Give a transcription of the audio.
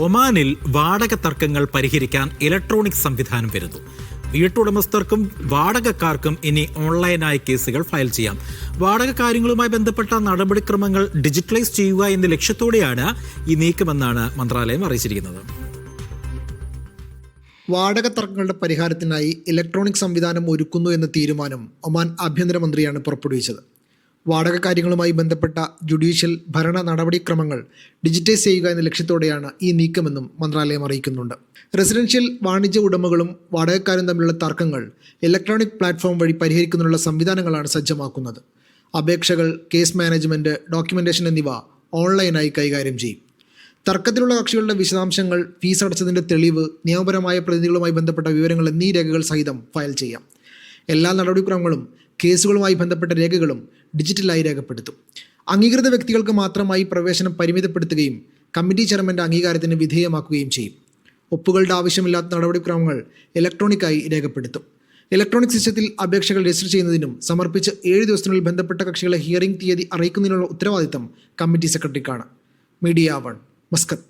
ഒമാനിൽ വാടക തർക്കങ്ങൾ പരിഹരിക്കാൻ ഇലക്ട്രോണിക് സംവിധാനം വരുന്നു. വീട്ടുടമസ്ഥർക്കും വാടകക്കാർക്കും ഇനി ഓൺലൈനായി കേസുകൾ ഫയൽ ചെയ്യാം. വാടക കാര്യങ്ങളുമായി ബന്ധപ്പെട്ട നടപടിക്രമങ്ങൾ ഡിജിറ്റലൈസ് ചെയ്യുക എന്ന ലക്ഷ്യത്തോടെയാണ് ഈ നീക്കമെന്നാണ് മന്ത്രാലയം അറിയിച്ചിരിക്കുന്നത്. വാടക തർക്കങ്ങളുടെ പരിഹാരത്തിനായി ഇലക്ട്രോണിക് സംവിധാനം ഒരുക്കുന്നു എന്ന തീരുമാനം ഒമാൻ ആഭ്യന്തരമന്ത്രിയാണ് പുറപ്പെടുവിച്ചത്. വാടക കാര്യങ്ങളുമായി ബന്ധപ്പെട്ട ജുഡീഷ്യൽ ഭരണ നടപടിക്രമങ്ങൾ ഡിജിറ്റൈസ് ചെയ്യുക എന്ന ലക്ഷ്യത്തോടെയാണ് ഈ നീക്കമെന്നും മന്ത്രാലയം അറിയിക്കുന്നുണ്ട്. റെസിഡൻഷ്യൽ വാണിജ്യ ഉടമകളും വാടകക്കാരും തമ്മിലുള്ള തർക്കങ്ങൾ ഇലക്ട്രോണിക് പ്ലാറ്റ്ഫോം വഴി പരിഹരിക്കുന്നതിനുള്ള സംവിധാനങ്ങളാണ് സജ്ജമാക്കുന്നത്. അപേക്ഷകൾ, കേസ് മാനേജ്മെൻറ്റ്, ഡോക്യുമെൻറ്റേഷൻ എന്നിവ ഓൺലൈനായി കൈകാര്യം ചെയ്യും. തർക്കത്തിലുള്ള കക്ഷികളുടെ വിശദാംശങ്ങൾ, ഫീസ് അടച്ചതിൻ്റെ തെളിവ്, നിയമപരമായ പ്രതിനിധികളുമായി ബന്ധപ്പെട്ട വിവരങ്ങൾ എന്നീ രേഖകൾ സഹിതം ഫയൽ ചെയ്യാം. എല്ലാ നടപടിക്രമങ്ങളും കേസുകളുമായി ബന്ധപ്പെട്ട രേഖകളും ഡിജിറ്റലായി രേഖപ്പെടുത്തും. അംഗീകൃത വ്യക്തികൾക്ക് മാത്രമായി പ്രവേശനം പരിമിതപ്പെടുത്തുകയും കമ്മിറ്റി ചെയർമാൻ്റെ അംഗീകാരത്തിന് വിധേയമാക്കുകയും ചെയ്യും. ഒപ്പുകളുടെ ആവശ്യമില്ലാത്ത നടപടിക്രമങ്ങൾ ഇലക്ട്രോണിക്കായി രേഖപ്പെടുത്തും. ഇലക്ട്രോണിക് സിസ്റ്റത്തിൽ അപേക്ഷകൾ രജിസ്റ്റർ ചെയ്യുന്നതിനും സമർപ്പിച്ച് 7 ദിവസത്തിനുള്ളിൽ ബന്ധപ്പെട്ട കക്ഷികളെ ഹിയറിംഗ് തീയതി അറിയിക്കുന്നതിനുള്ള ഉത്തരവാദിത്തം കമ്മിറ്റി സെക്രട്ടറിക്കാണ്. Media 1, Muscat.